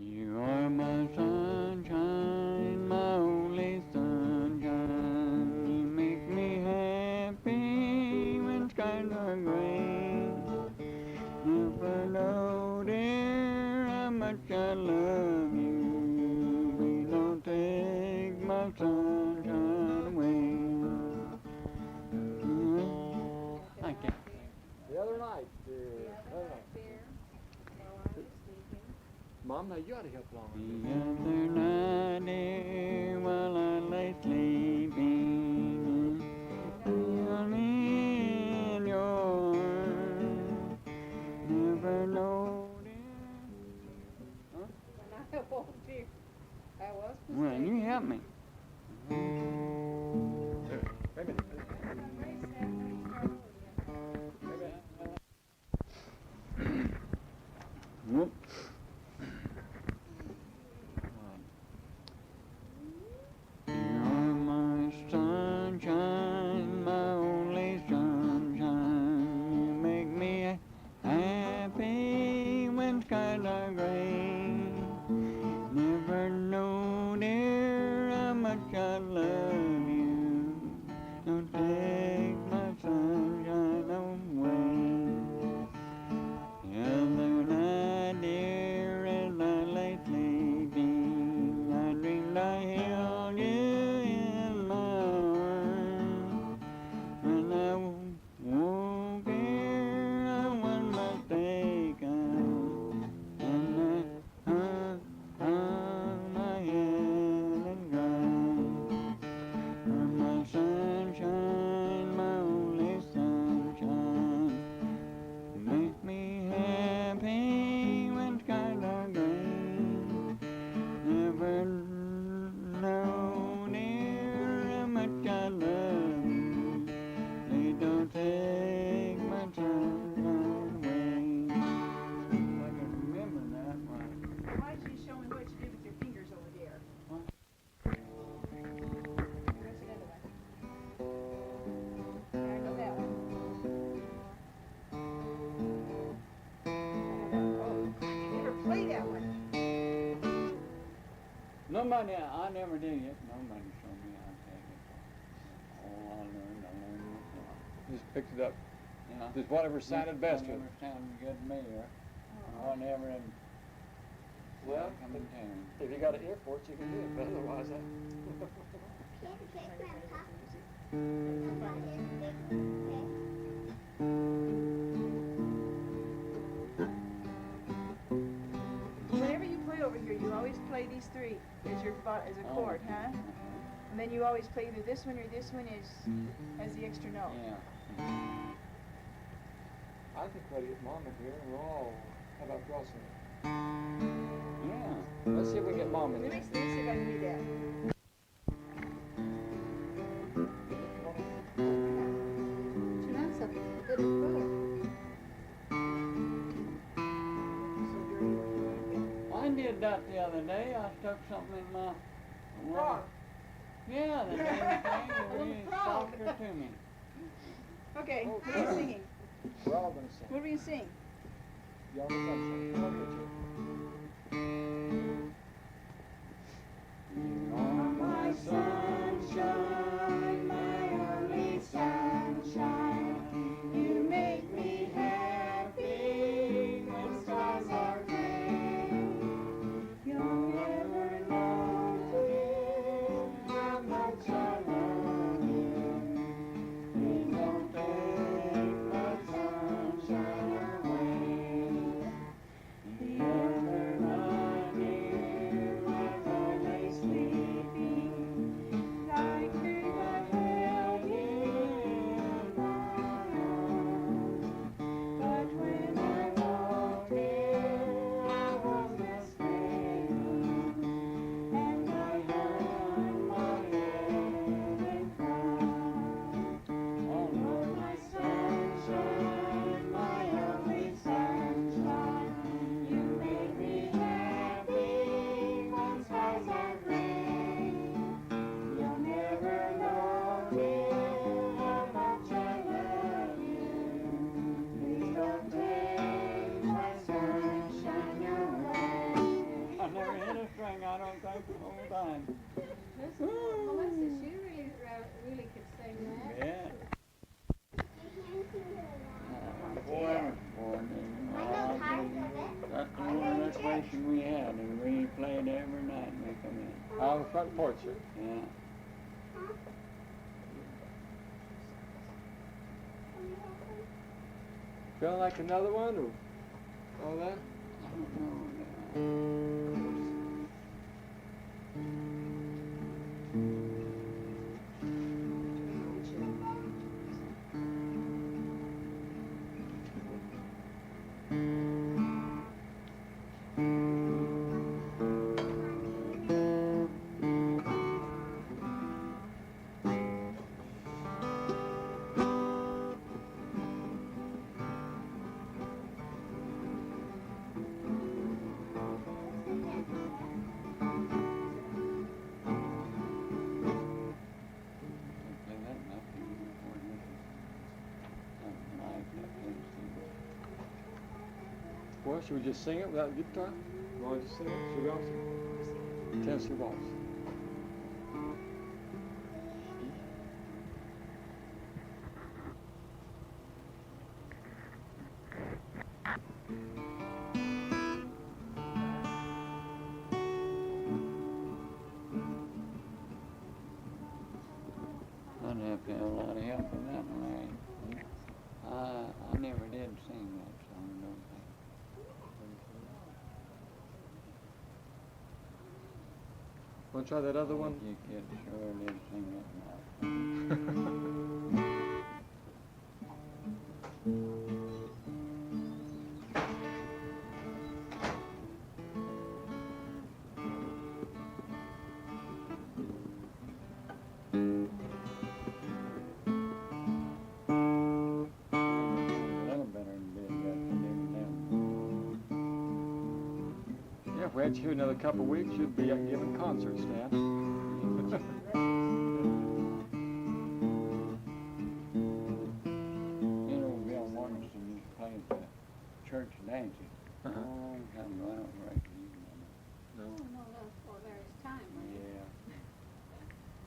You are my sunshine, my only sunshine. You make me happy when skies are gray. Never know, dear, how much I love you. Please don't take my sunshine away. Thank you. The other night, Mom, now you ought to help along with The this. other night, dear, while I lay sleeping, feel me in your arms. Never know, dear. And I won't do. I was Well, you help me. Wait a minute. Whoop. You are my sunshine, my only sunshine. You make me happy when skies are gray. Never know, dear, how much I love you. Don't take my sunshine away. The other night, dear, as I lay sleeping, I dreamed I held you in my arms. When I woke, dear, I was mistaken, and I hung my head and cried. For my sunshine, my only sunshine, make me happy when skies are gray. Never know, dear, how much I love you. Please don't take my sunshine away. I can remember that one. Why don't you show me what you did with your fingers over there? What? Where's the other one? There, I know that one. Oh, you never play that one. Nobody, I never did it. Nobody showed me how to take it. Oh, I learned myself. Just picked it up. Yeah. Just whatever sounded best to Whatever you. sounded good to me, or Oh. whatever. Well, come in town. if you got an ear for it, you can do it, but otherwise, Whenever you play over here, you always play these three as your as a chord, huh? And then you always play either this one or this one as the extra note. Yeah. I think we'll get Mom in here and we'll all have our crossing. Yeah. Let's see if we can get Mom in Let me here. see if I can do that. Turn on something. Good as well. I did that the other day. I stuck something in my Frog. Yeah, the damn thing A little really frog. socked her to me. Okay, what are you singing? We're all going to sing. What are we gonna sing? Y'all know something. Come on, get you. You are my sunshine, my only sunshine. You make me happy when skies are gray. You'll never know, dear, how much I love you. Please don't take my sunshine away. The other portrait. Yeah. Feel like another one or all that? I don't know. Well, should we just sing it without guitar? You want to just sing it? Should we all sing it? Tennessee Waltz. I'd have to have a lot of help with that one, Larry. I never did sing that song, don't think. Want to try that other one? You kid sure did sing that night. Yeah, if we had you another couple of weeks, you'd be giving concerts, Stan. You know, Bill Mortensen used to play at the church dances. Uh-huh. Long time ago, I don't reckon you remember. No. Oh, no, that's before Larry's time, wasn't it? Yeah.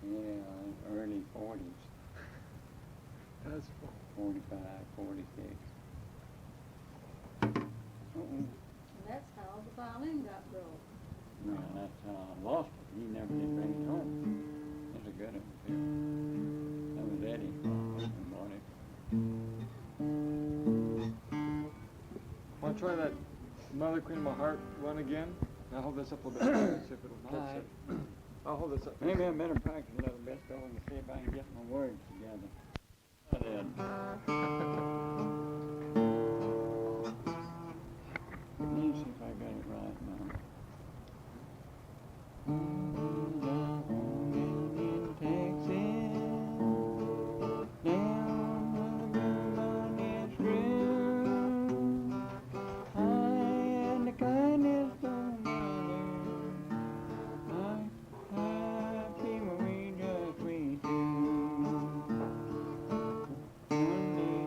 Yeah, early 40s. That's fun. 45, 46. And that's how the violin got broke. No, that's how I lost it. He never did bring it home. It's a good one, too. That was Eddie who bought it. Want to try that Mother Queen of My Heart one again? I'll hold this up a little bit. See if it'll All catch right. it. I'll hold this up. Maybe I better practice a little bit, though, and see if I can get my words together. I did. Let me see if I got it right now. Down in Texas, down where the moon is blue, I and the kindness of mother, I see what we just we do. One day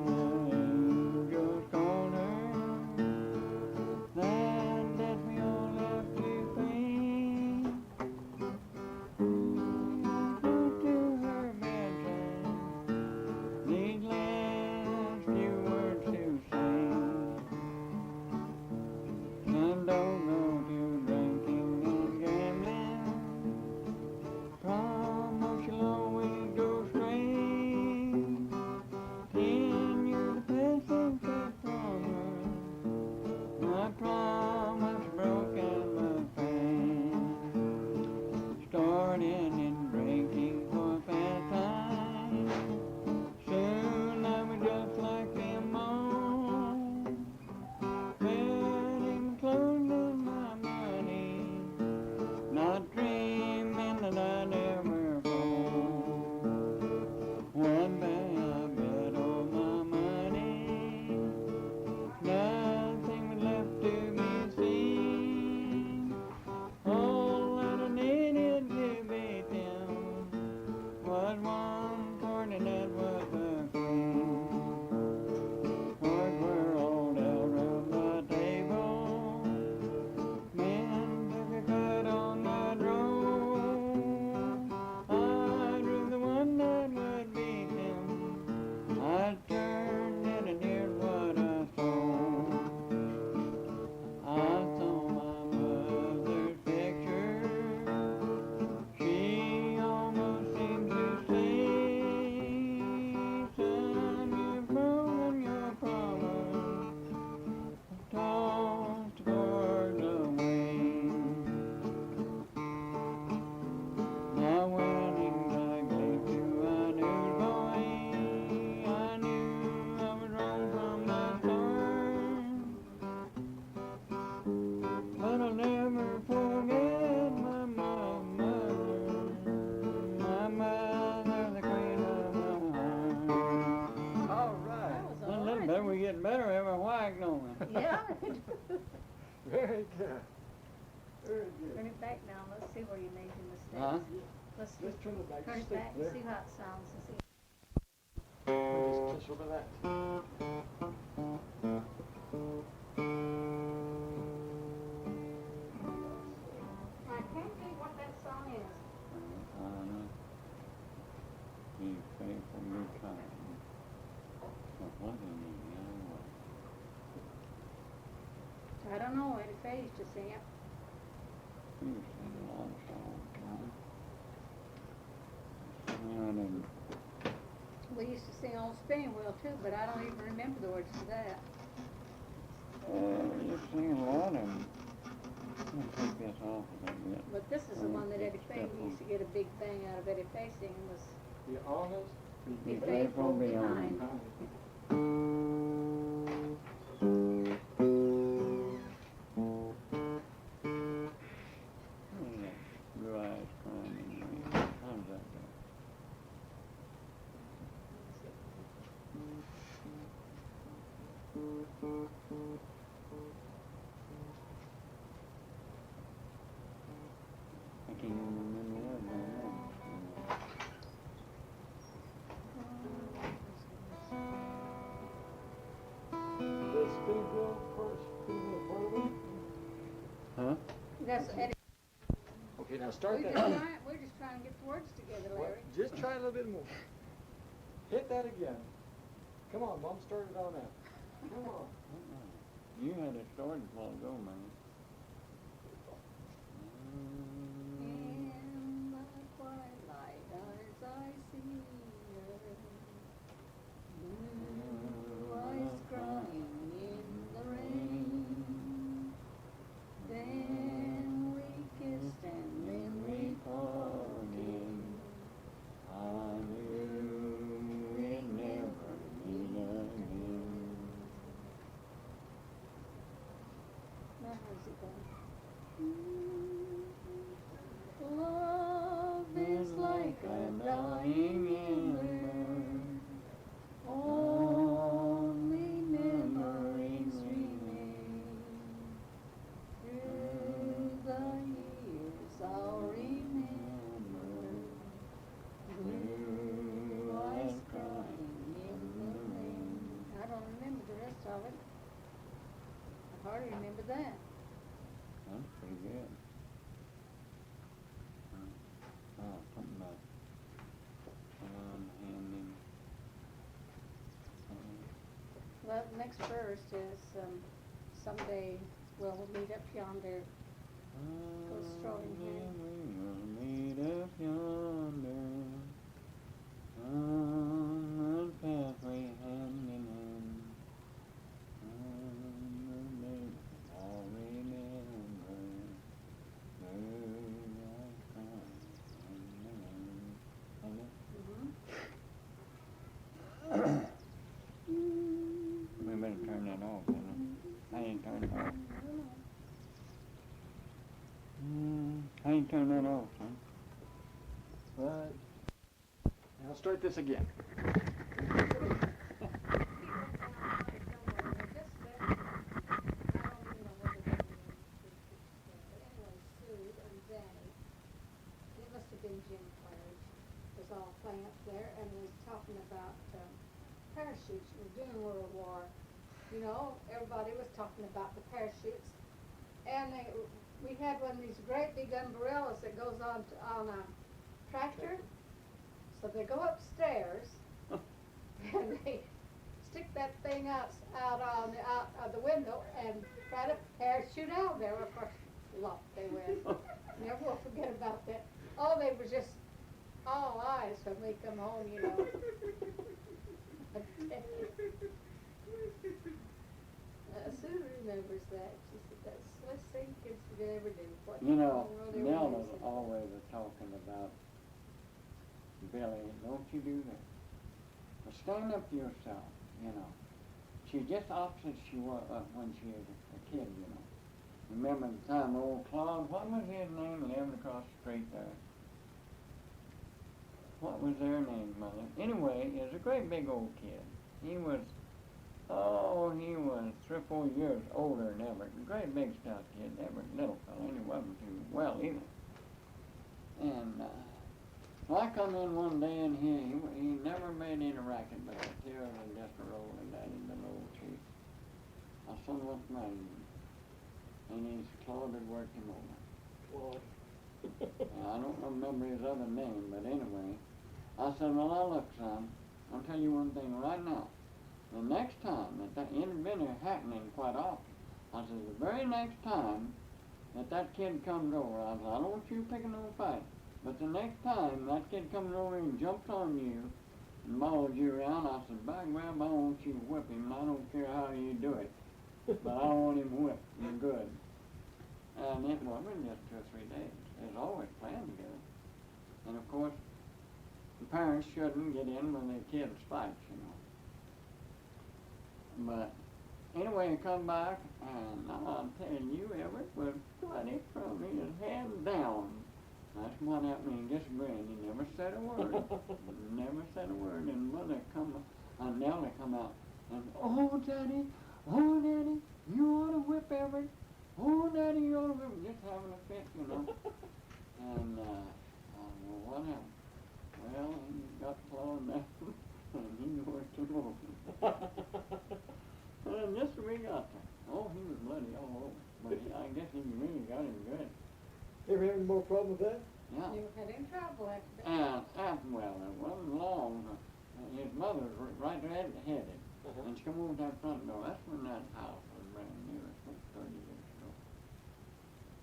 I'd better have a whack on it. Yeah. Very good. Very good. Turn it back now, let's see where you made your mistakes. Huh? Let's Just turn it back. turn Just it stick back there. and see how it sounds and see. Just over that. I can't think what that song is. Be faithful, be kind. But what do you mean? I don't know, Eddie Faye used to sing it. You sing a lot of songs, huh? I didn't. We used to sing Old Spinning Wheel too, but I don't even remember the words to that. You sing a lot of them. I'll take this off a little bit. But this is the one that Eddie Faye, we used to get a big bang out of Eddie Faye singing was Be honest. Be Be faithful, be behind. kind. Blue eyes crying in the rain. How's that go? I can't even remember what my name The speed wheel first, speed wheel part of it. Huh? That's Eddie. Okay, now start We're that. just trying to get the words together, What? Larry. Just try a little bit more. Hit that again. Come on, Mom started on that. Come on. You had it started a while ago, man. In the twilight as I see her, blue eyes crying in the rain. Then we kissed and then we parted. I knew we'd never meet again. Now how's it going? Love is like a dying ember, only memories remain. Through the years I'll remember blue eyes crying in the rain. I don't remember the rest of it. I hardly remember that. That's pretty good. Something about handing. Well, the next verse is, someday we'll meet up yonder. Go strolling here. We will meet up yonder on the pathway hand in hand. I'll remember blue eyes crying in the rain. We better turn that off, you know. I ain't turned it off. I ain't turned that off, son. Right. Now start this again. Jim Claridge was all playing up there and was talking about parachutes. We were doing World War. You know, everybody was talking about the parachutes. And we had one of these great big umbrellas that goes on a tractor. So they go upstairs and they stick that thing out of the window and try to parachute out there. Of course, luck they went. Never will forget about that. Oh, they were just all eyes when we come home, you know. Sue remembers that. She said, that's the best thing kids could ever do. What You know, they were Nell was amazing. always talking about Billy, don't you do that. But stand up for yourself, you know. She's just opposite she was when she was a kid, you know. Remember the time old Claude, what was his name, living across the street there? What was their name, Mother? Anyway, he was a great big old kid. He was Oh, he was 3 or 4 years older than Everett. Great big stout kid, Everett, little fellow, and he wasn't too well either. And so I come in one day and he never made any racket, but the tears and just rolling down in the old cheek. I said, what's the matter? And his Claude had worked him over. Claude. I don't remember his other name, but anyway, I said, well, now look, son, I'll tell you one thing right now. The next time that ain't been happening quite often. I said, the very next time that kid comes over, I said, I don't want you picking no fight, but the next time that kid comes over and jumps on you and mauled you around, I said, by grab, I want you to whip him. I don't care how you do it, but I want him whipped. You're good. And it wasn't just 2 or 3 days. They was always playing together. And of course, the parents shouldn't get in when their kids fight, you know. But anyway, he come back, and I'm telling you, Everett was bloody from his head down. That's what happened. He just grinned. He never said a word. Never said a word. And mother Nellie come out, and oh, Daddy, you ought to whip Everett. Oh, Daddy, you ought to whip him. Just having a fit, you know. And well, what happened? Well, he got clawed down, and he worked him over. And just as we got there, oh, he was bloody all over. But I guess he really got him good. You ever having more problem with that? Yeah. You had any trouble after that? And well, it wasn't long. His mother was right red-headed. And she come over to that front door. That's when that house was brand new. It was 30 years ago.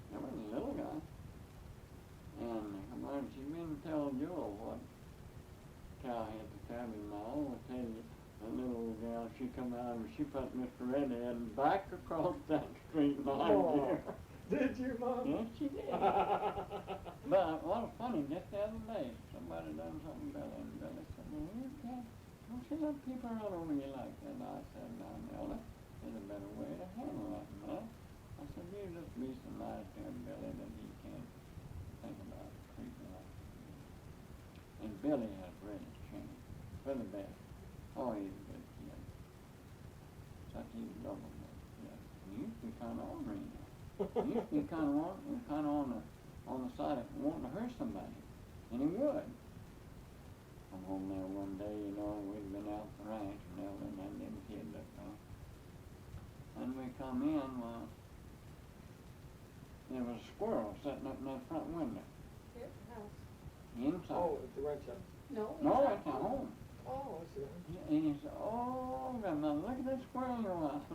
There was a little guy. And come on, she been telling Jewel what cow had to tell him. Now, I'll tell you, that little old gal, she come out and she put Mr. Redhead back across that street line there. Did you, Mom? Yes, she did. But what was funny, just the other day, somebody done something to Billy, and Billy said, well, you can't, don't you let people run over you like that? And I said, now, Nellie, there's a better way to handle that, man. I said, you just be so nice to him, Billy, that he can't think about treating like that. And Billy has really changed for the best. Oh, he's a good kid. Such a double good kid. He used to be kind of ornery now. He used to be kind of on the side of wanting to hurt somebody, and he would. Come home there one day, you know, we'd been out the ranch, and Ellen and them kids up there. And we come in, well, there was a squirrel sitting up in that front window, At the house. inside. Oh, at the ranch house. No, No, inside it's at home. Oh, I see. And he said, oh, grandma, look at that squirrel you want.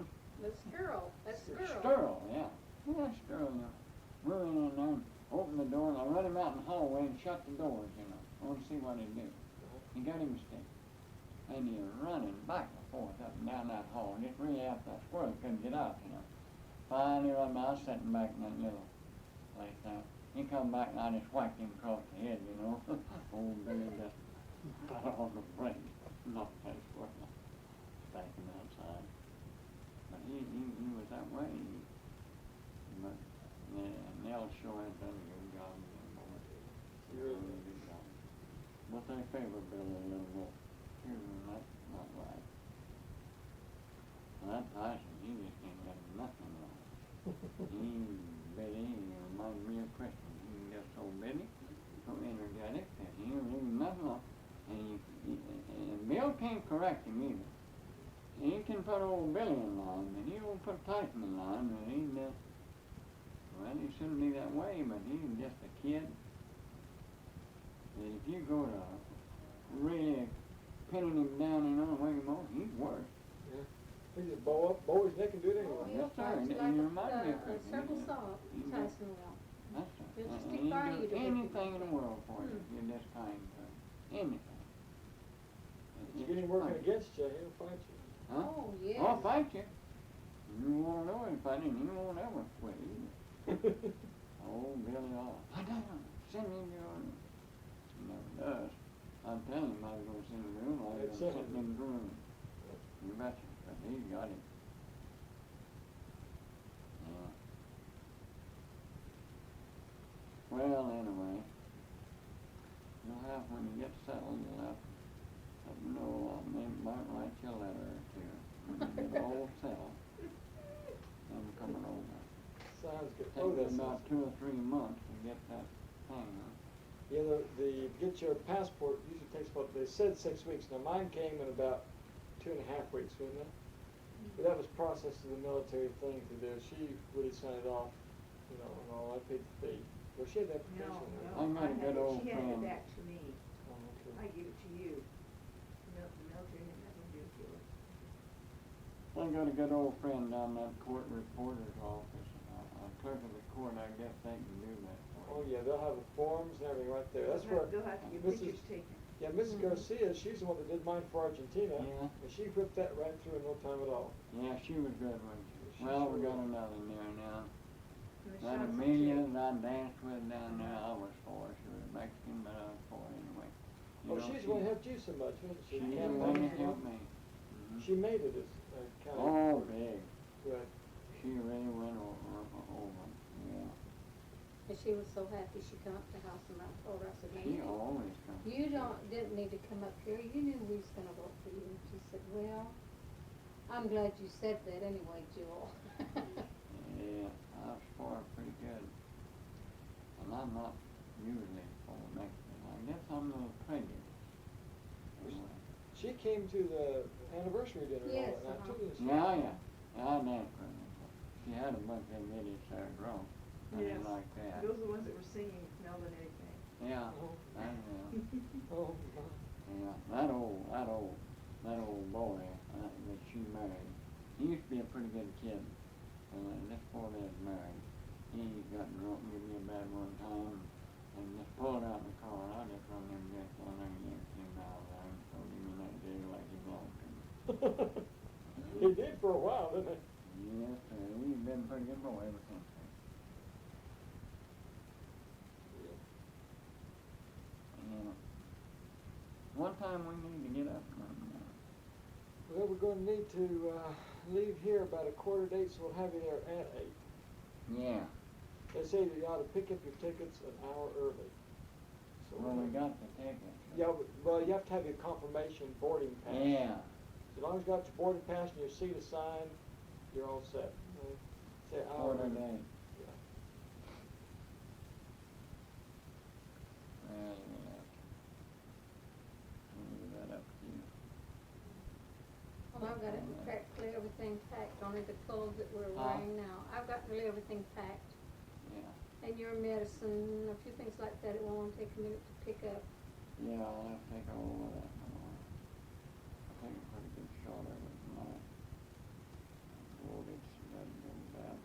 the squirrel. That's squirrel. Squirrel, yeah. Yeah, squirrel, yeah. We went in there and opened the door, and I run him out in the hallway and shut the doors, you know. I want to see what he'd do. He got him a stick. And he was running back and forth up and down that hall, just really after that squirrel couldn't get out, you know. Finally, I was sitting back in that little place there. He come back and I just whacked him across the head, you know. Old Billy just got on the brink, knocked that squirrel, back him outside. But he was that way. But Nell sure has done a good job with him, boy. Really good job. But they favor Billy a little more. That's not right. Well, that Tyson, he just ain't got nothing wrong. Billy, he reminds me of Christmas. He just so busy, so energetic, that he ain't really nothing wrong. And Bill can't correct him either. He can put old Billy in line, but he won't put Tyson in line, but well, he shouldn't be that way, but he's just a kid. And if you go to really pinning him down and on way more, he's worse. Yeah. He just bow his neck and do it Oh, anyway. he'll Yes, sir. fight you And like you remind me of a Christmas. circle He saw. did. Tyson will. That's right. He'll just And stick he'd by do you to whip you. anything in the world for you if you're this kind to him. Anything. You get him working against you, he'll fight you. Huh? Oh, yes. I'll fight you. You won't know him fighting, he won't ever quit either. Oh, Billy, I don't send him your. He never does. I'm telling him I was going to send him room, I was going to sit in the room. You betcha, but he's got him. Yeah. Well, anyway, you'll have, when you get settled, you'll have to know, I might write you a letter or two when you get process. about 2 or 3 months to get that thing, huh? Yeah, the get your passport usually takes about, they said 6 weeks. Now mine came in about 2.5 weeks, wasn't it? But that was processed as a military thing to do. She really signed it off, you know, and all. I paid the fee. Well, she had the application. and I'm everything. not a good old She handed friend. it back to me. Oh, okay. I give it to you. The military had nothing to do with it. I got a good old friend down that court reporter's office. Clerk of the court, I guess they can do that for Oh you. yeah, they'll have the forms and everything right there. That's where They'll have to get Mrs. pictures taken. Yeah, Mrs. Garcia, she's the one that did mine for Argentina, Yeah. and she whipped that right through in no time at all. Yeah, she was good, wasn't she? She Well, we sure got was. another in there now. And the That shots Amelia and that I danced with down there, I was for her. She was Mexican, but I was for her anyway. You Oh, know, she's the one who helped you so much, wasn't she? She Yeah, the one that helped me. She made it as kind of. Oh, big. Right. She really went over. Yeah. And she was so happy she come up to the house and I told her, I said, She "Man, always comes. you didn't need to come up here. You knew we was gonna vote for you." And she said, "Well, I'm glad you said that anyway, Jewel." Yeah, I was for her pretty good. And I'm not usually for Mexican. I guess I'm a little prejudiced. Anyway. She came to the anniversary dinner and Yes, all that uh-huh. too, didn't she? Yeah. I danced with her. She had a bunch of idiots there drunk. I Yes. didn't like that. Those are the ones that were singing Smell and everything. Yeah, Oh. I know. Oh, my. Yeah, that old boy that she married, he used to be a pretty good kid. This boy that's married, he got drunk and gave me a bad one time, and just pulled out in the car, and I just run him just on there and yanked him out of there and told him in that jail like he belonged to me. He did for a while, didn't he? Yes, sir, he's been a pretty good boy ever since then. And one time we need to get up. Well, we're going to need to leave here about 7:45, so we'll have you there at 8. Yeah. They say that you ought to pick up your tickets an hour early. So Well, we got the ticket. Yeah, well, you have to have your confirmation boarding pass. Yeah. So as long as you got your boarding pass and your seat assigned, you're all set. Say hour Quarter early. day. Yeah. Well, yeah. I'll leave that up to you. Well, I've got it practically everything packed, only the clothes that we're Huh? wearing now. I've got really everything packed. Yeah. And your medicine, a few things like that, it won't only take a minute to pick up. Yeah, I'll have to take all of that tomorrow. I take a pretty good shot of it tonight. Lord, it's been bad.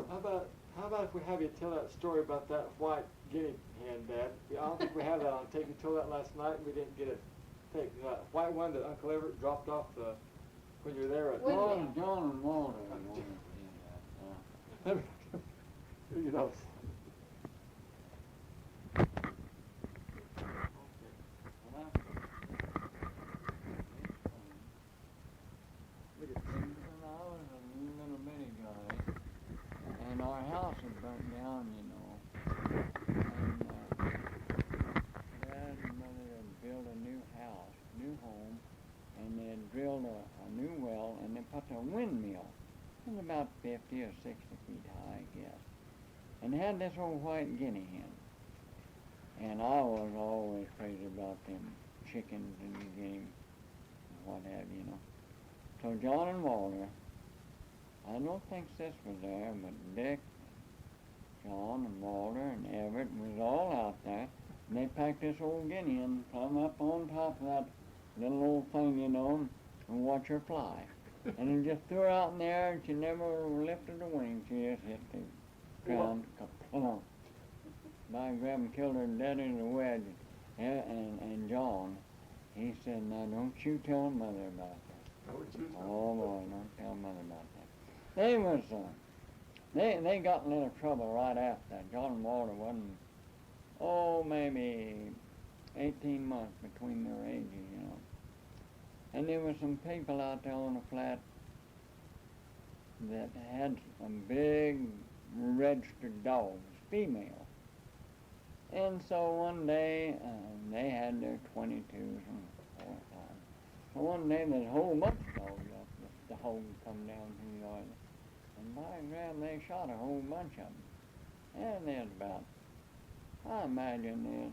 How about if we have you tell that story about that white guinea hen, Dad? I don't think we have that on tape. You told that last night. We didn't get it taped. That white one that Uncle Everett dropped off when you were there at. When- John and Walter wanted to see that. You know. Look at when I was a little bitty guy, and our house had burnt down, you know. And Dad and Mother had built a new house, new home, and they had drilled a new well, and they put a windmill. It was about 50 or 60 feet high, I guess. And they had this old white guinea hen. And I was always crazy about them chickens and guinea and what have you, know. So John and Walter, I don't think Sis was there, but Dick, John and Walter and Everett was all out there. And they packed this old guinea hen plumb up on top of that little old thing, you know, and watch her fly. And they just threw her out in the air, and she never lifted a wing. She just hit the ground, kaplunk. By grabbed and killed her dead in the wedge. And John, he said, "Now don't you tell Mother about that." Oh boy, don't tell Mother about that. They was, they got in a little trouble right after that. John and Walter wasn't, maybe 18 months between their ages, you know. And there was some people out there on the flat that had some big registered dogs, female. And so one day, they had their 22s and 45s. So one day there's a whole bunch of dogs off the hogs come down through the oil. And by God, they shot a whole bunch of them. And there's about, I imagine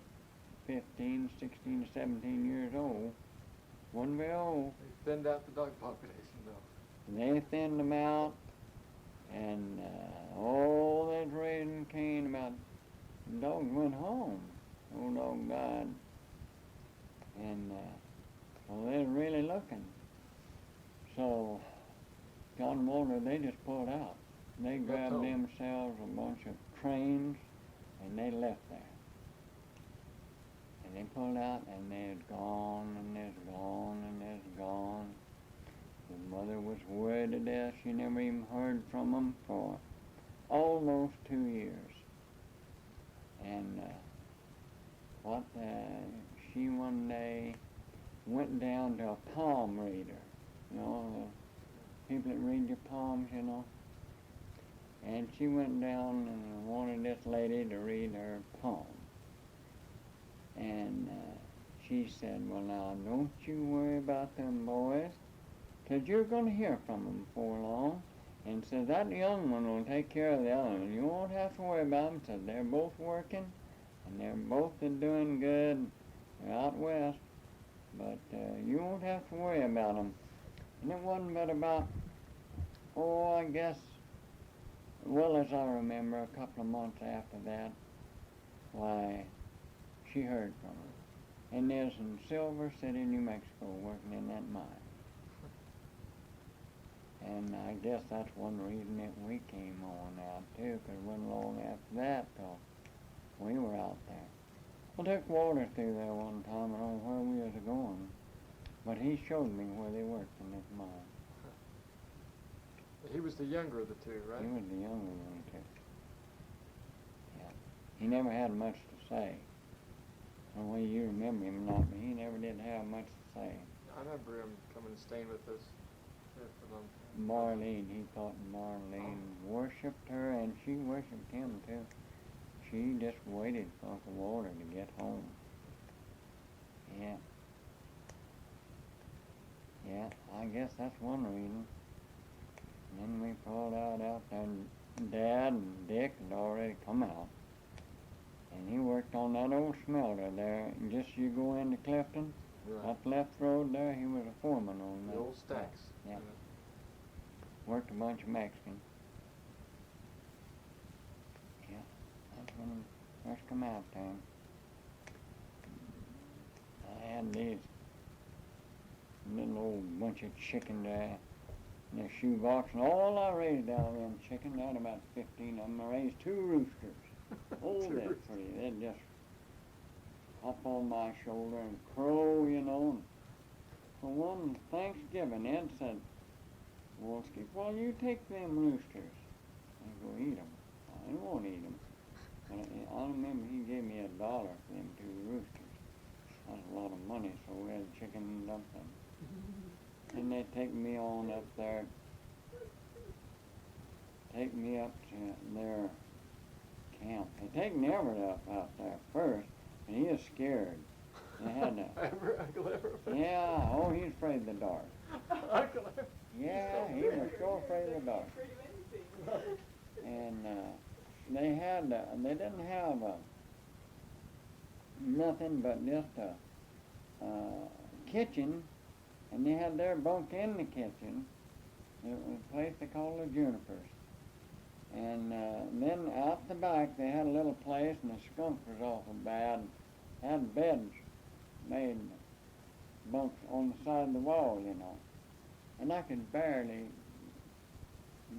they're 15, 16, 17 years old. Wasn't very old. They thinned out the dog population, though. They thinned them out, and that's raising Cain about the dogs went home. Old dog died. And so they're really looking. So John Walter, they just pulled out. They grabbed home. themselves a bunch of trains and they left there. And they pulled out and they're gone and they're gone and they're gone. The mother was worried to death. She never even heard from them for almost 2 years. And she one day went down to a palm reader. You know, the people that read your palms, you know. And she went down and wanted this lady to read her palm. And she said, well, now, don't you worry about them boys, 'cause you're going to hear from them before long. And said, that young one will take care of the other one. You won't have to worry about them, 'cause they're both working, and they're both doing good. They're out west, but you won't have to worry about them. And it wasn't but about, I guess, well as I remember, a couple of months after that, why, she heard from her. And there's in Silver City, New Mexico, working in that mine. And I guess that's one reason that we came on out too, 'cause it wasn't long after that till we were out there. I took Walter through there one time. I don't know where we was going, but he showed me where they worked in this mine. He was the younger of the two, right? He was the younger one too. Yeah. He never had much to say. The way you remember him or not, but he never did have much to say. I remember him coming and staying with us for a long time. Marlene, he thought Marlene worshipped her, and she worshipped him too. She just waited for Uncle Walter to get home. Yeah. Yeah, I guess that's one reason. And then we pulled out there, and Dad and Dick had already come out. And he worked on that old smelter there, and just you go into Clifton, Right. up left road there, he was a foreman on that. The old stacks. Yeah. Worked a bunch of Mexicans. Yeah, that's when he first come out there. I had these little old bunch of chicken there in their shoebox, and all I raised out of them chicken, I had about 15 of them. I raised 2 roosters. Oh, Two that's roosters. pretty. They'd just hop on my shoulder and crow, you know. And for one Thanksgiving, Ed said, well, Skeet, well, you take them roosters and go eat them. I won't eat them. But I remember he gave me $1 for them 2 roosters. That's a lot of money, so we had chicken and dumplings. And they take me on up there, take me up to their camp. They take Everett up out there first, and he was scared. They had to, Uncle Everett? yeah, oh, he's afraid of the dark. Uncle Everett. Yeah, he was so afraid of the dark. And they didn't have nothing but just a kitchen, and they had their bunk in the kitchen. It was a place they called the Junipers. And then out the back they had a little place, and the skunk was awful bad. Had beds made, bunks on the side of the wall, you know. And I could barely,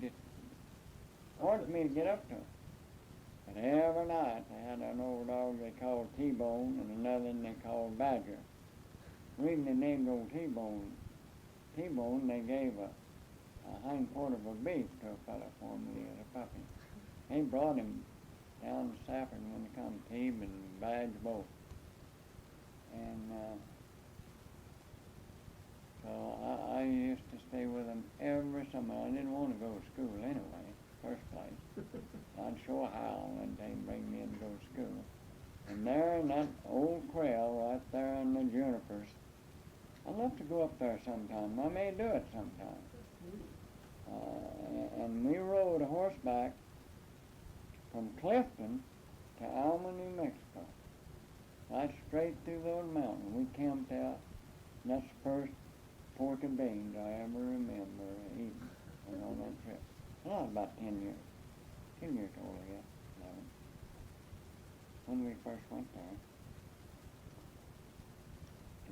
just hard for me to get up to it. But every night they had an old dog they called T-Bone and another one they called Badger. The reason they named old T-Bone, they gave a hind quarter of a beef to a fella for me as a puppy. They brought him down to Safford when they come, Teeb and Badge both. And so I used to stay with them every summer. I didn't want to go to school anyway, first place. I'd show how and they'd bring me in to go to school. And there in that old trail right there in the Junipers, I'd love to go up there sometime. I may do it sometime. And we rode a horseback from Clifton to Alma, New Mexico. Right straight through those mountains. We camped out. And that's the first pork and beans I ever remember eating on that trip. I was about 10 years. 10 years old, I guess. 11. When we first went there.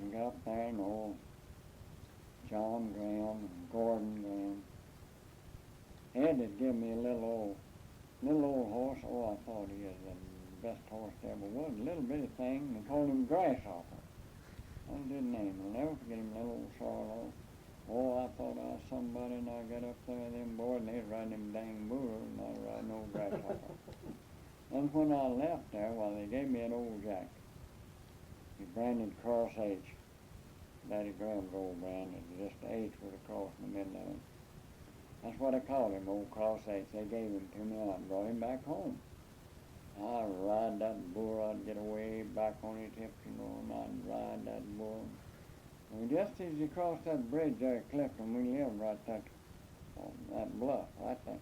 We got up there and old John Graham and Gordon Graham. Ed had given me a little old horse. Oh, I thought he was the best horse there ever was. A little bitty thing. They called him Grasshopper. That's a good name. I'll never forget him, little old Charlotte. Oh, I thought I was somebody, and I got up there, them boys, and they was riding them dang burros, and I was riding old Grasshopper. And when I left there, well, they gave me an old jacket. He branded Cross H. Daddy Graham's old brand, and just the H with a cross in the middle of it. That's what I called him, old Cross H. They gave him to me, and I brought him back home. I'd ride that bull, I'd get away back on his hips, and I'd ride that bull. And just as you cross that bridge there at Clifton, we lived right there on that bluff, right there.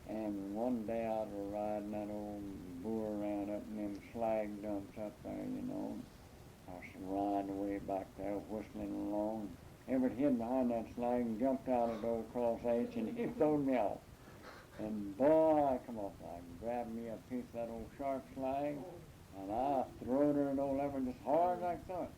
And one day I was riding that old bull around up in them slag dumps up there, I was riding away back there, whistling along. Everett hid behind that slag and jumped out of the old Cross H, and he throwed me off. And boy, I come off, I grabbed me a piece of that old shark slag, and I throwed her at old Everett as hard as I could.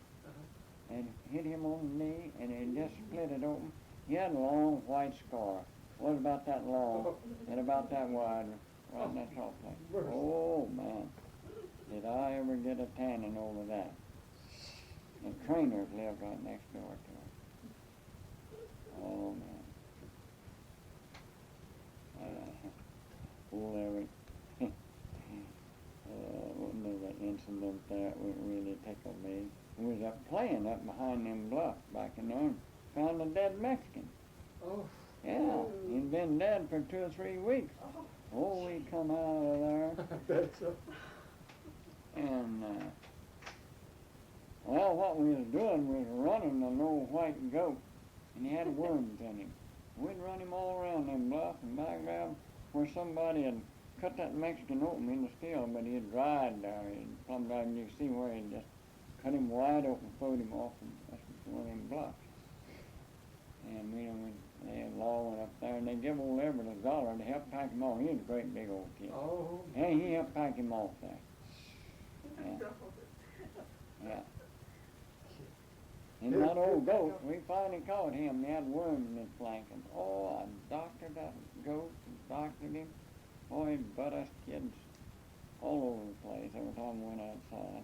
And hit him on the knee, and it just split it open. He had a long white scar. It was about that long and about that wide, right in that soft place. Oh, man. Did I ever get a tanning over that. And trainers lived right next door to it. Oh, man. Old Everett. Wasn't there that incident there that really tickled me? We was up playing up behind them bluffs back in there and found a dead Mexican. Oh. Yeah, he'd been dead for 2 or 3 weeks. Oh, we come out of there. I bet so. And, well, what we was doing was running an old white goat, and he had worms in him. We'd run him all around them bluffs, and by God, where somebody had cut that Mexican open in the steel, but he had dried there. He'd plumb dried, and you see where he just cut him wide open, throwed him off, and that's one of them bluffs. And they all went up there, and they give old Everett $1 to help pack him off. He was a great big old kid. Oh. And he helped pack him off there. Yeah. Yeah. And that old goat, we finally caught him. He had worms in his flanking. Oh, I doctored that goat and doctored him. Oh, he butt us kids all over the place every time we went outside.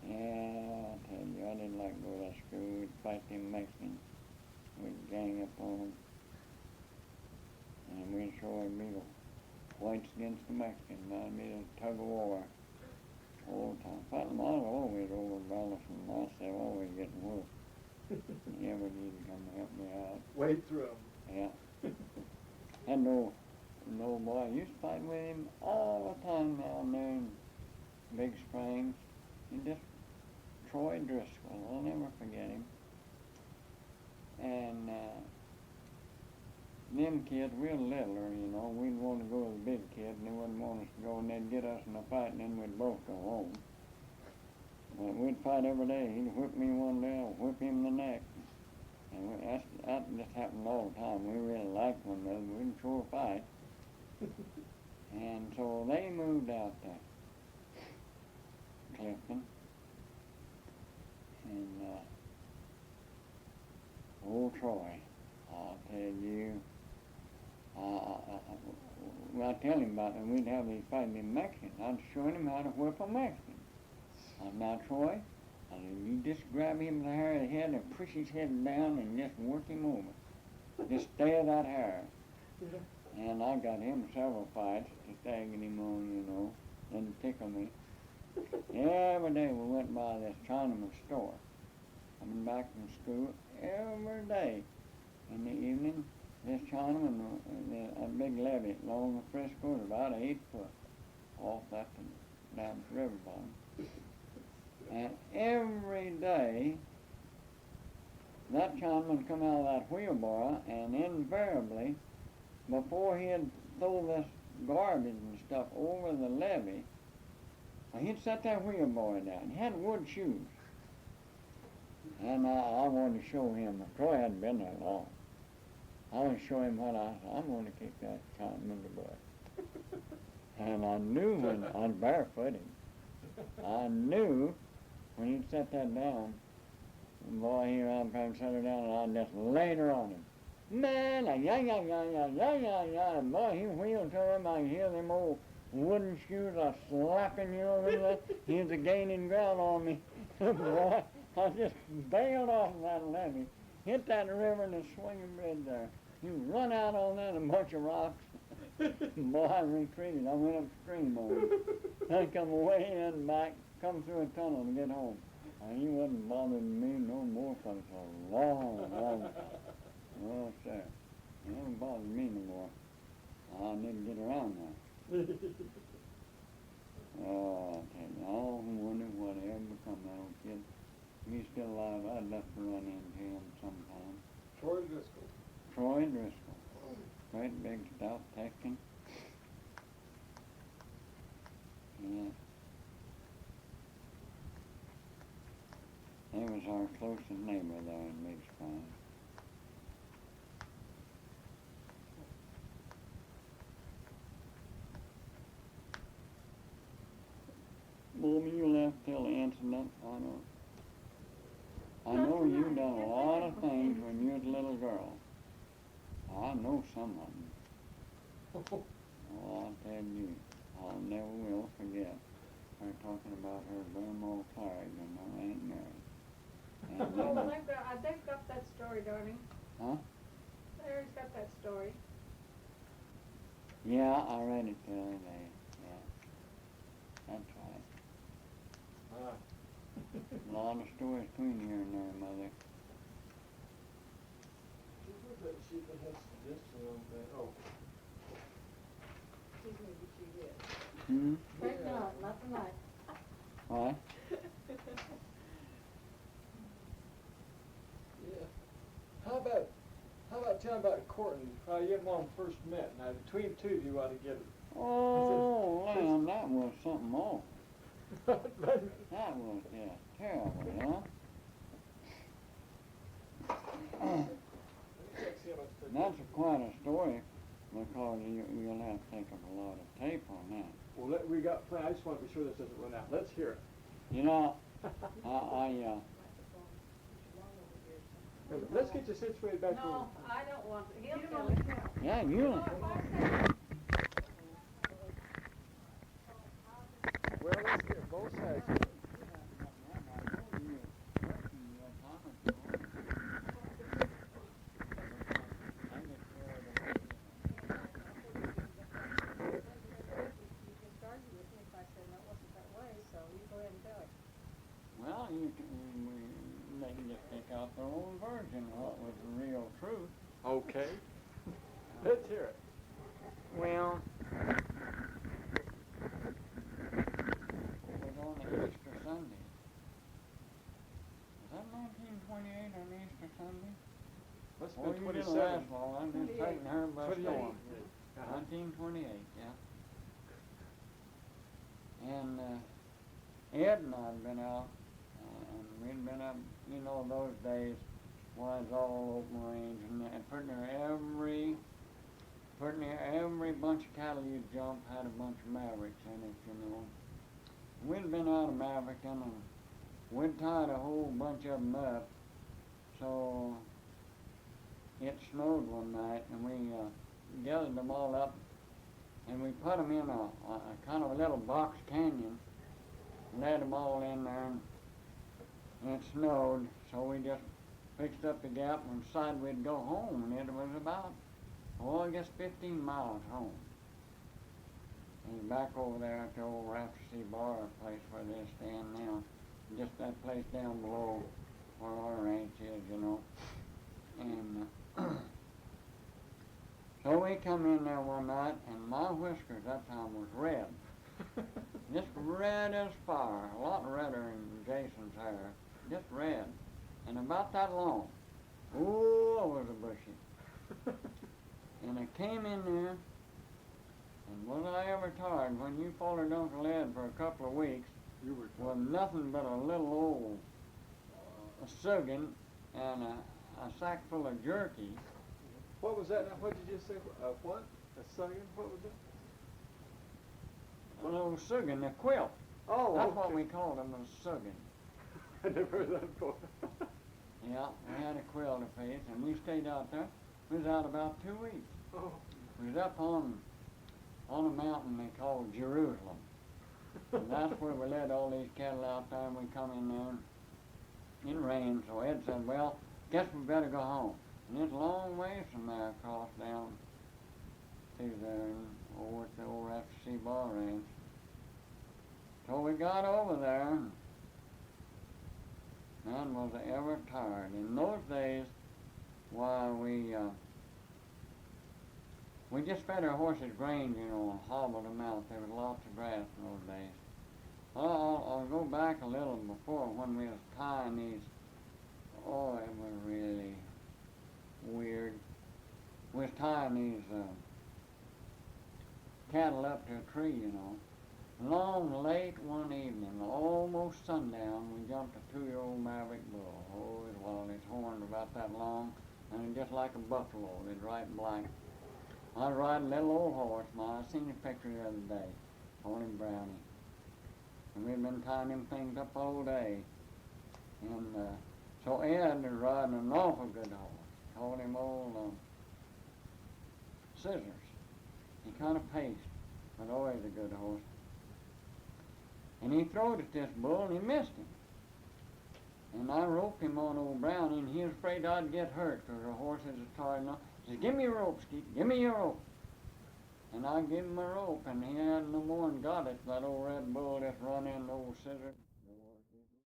Yeah, I tell you, I didn't like to go to that school. We'd fight them Mexicans. We'd gang up on them. And we'd show them be the whites against the Mexicans. That'd be a tug of war. All the time. Fighting them all always over Dallas and myself, always getting whooped. He ever needed to come help me out. Wade through 'em. Yeah. And no boy, I used to fight with him all the time down there in Big Springs. He just Troy Driscoll, I'll never forget him. And them kids, real littler, we'd want to go with the big kids, and they wouldn't want us to go, and they'd get us in a fight, and then we'd both go home. But we'd fight every day. He'd whip me one day, I'd whip him the next. And that just happened all the time. We really liked one another. We'd sure fight. And so they moved out there, Clifton. And old Troy, I'll tell you, I tell him about it, and we'd have these fighting them Mexicans. I'd show him how to whip a Mexican. Now, Troy, you just grab him by the hair of the head and push his head down and just work him over. Just stay that hair. Yeah. And I got him several fights, just egging him on, and tickle me. Every day we went by this Chinaman store. Coming back from school, every day in the evening, this Chinaman, a big levee along the Frisco, was about 8 foot off that down the river bottom. And every day that Chinaman come out of that wheelbarrow, and invariably, before he'd throw this garbage and stuff over the levee, he'd set that wheelbarrow down. He had wood shoes. And I wanted to show him. Troy hadn't been there long. I wanted to show him what I'm going to kick that Chinaman in the butt. And I knew when I was barefooted. I knew when he'd set that down, boy, he ran up and set her down, and I just laid her on him. Man, and boy, he wheeled to him. I could hear them old wooden shoes slapping you over there. He was gaining ground on me. Boy, I just bailed off that levee, hit that river and the swinging bridge there. He run out on that a bunch of rocks. Boy, I retreated. I went upstream on him. I come way in back, come through a tunnel to get home. He wasn't bothering me no more for a long, long time. Oh, sir. He don't bother me no more. I need to get around now. Oh, I tell you, I often wonder what ever become of that old kid. If he's still alive, I'd love to run into him sometime. Troy Driscoll. Troy Driscoll. Great big stout Texan. Yeah. He was our closest neighbor there in Big Spine. Bobby, you left till the incident. I know you done a lot of things when you was a little girl. I know some of them. Oh, I'll tell you, I'll never will forget her talking about her grandma Clyde and her Aunt Mary. And Oh, then, they've got that story, darling. huh? Larry's got that story. Yeah, I read it the other day. Yeah, that's right. A lot of stories between here and there, Mother. She has suggestion on that. Oh. Hmm? Right now, not tonight. What? Yeah. How about telling about Courtney? You and Mom first met. Now between two of you ought to get it. Oh, man, that was something more. That was, yeah, terrible, That's quite a story, because you'll have to take up a lot of tape on that. Well, we got plenty. I just want to be sure this doesn't run out. Let's hear it. You know, Let's get you situated back over. No, I don't want to. He'll You tell don't me. want to. yeah, you. Well, let's hear both sides. Well, they can just pick out their own version of what was the real truth. Okay. Let's hear it. Well, it was on the Easter Sunday. Was that 1928 on Easter Sunday? Let's Oh, go you didn't 27. last long. I'm just taking her by 28. storm. Uh-huh. 1928, yeah. And Ed and I'd been out, and we'd been up, you know, those days was all open range, and pretty near every bunch of cattle you jump had a bunch of mavericks in it, you know. We'd been out of mavericking, and we'd tied a whole bunch of them up, so it snowed one night, and we gathered them all up, and we put them in a kind of a little box canyon, laid them all in there, and it snowed, so we just fixed up the gap and decided we'd go home, and it was about, I guess 15 miles home. And back over there at the old Rafferty Bar place where they're staying now, just that place down below where our ranch is, you know. And so we come in there one night, and my whiskers that time was red. Just red as fire, a lot redder than Jason's hair, just red, and about that long. Oh, I was a bushy. And I came in there, and was I ever tired when you followed Uncle Ed for a couple of weeks You were with nothing but a little old suggin and a sack full of jerky. What was that? Now, what did you just say? What? A suggin? What was that? A little suggin, a quilt. Oh, That's okay. what we called them, a suggin. I never heard that before. Yeah, we had a quilt apiece, and we stayed out there. We was out about 2 weeks. Oh. We was up on a mountain they called Jerusalem. And that's where we led all these cattle out there, and we come in there. It rained, so Ed said, well, guess we better go home. And it's a long ways from there across down to there and over at the old FCC bar ranch. So we got over there, and man, was I ever tired. In those days, why, we just fed our horses grain, you know, and hobbled them out. There was lots of grass in those days. I'll go back a little before when we was tying these. Oh, it was really weird. We was tying these cattle up to a tree, you know. Long, late one evening, almost sundown, we jumped a 2-year-old Maverick bull. Oh, it was, his horns about that long, and just like a buffalo, they'd right and black. I was riding a little old horse, I seen a picture the other day, called him Brownie. And we'd been tying them things up all day. And so Ed was riding an awful good horse, called him old Scissors. He kind of paced, but always a good horse. And he throwed at this bull and he missed him. And I roped him on old Brownie, and he was afraid I'd get hurt because the horses was tired enough. He said, give me your rope, Skeet, give me your rope. And I gave him a rope, and he had no more than got it. That old red bull just run in the old Scissor.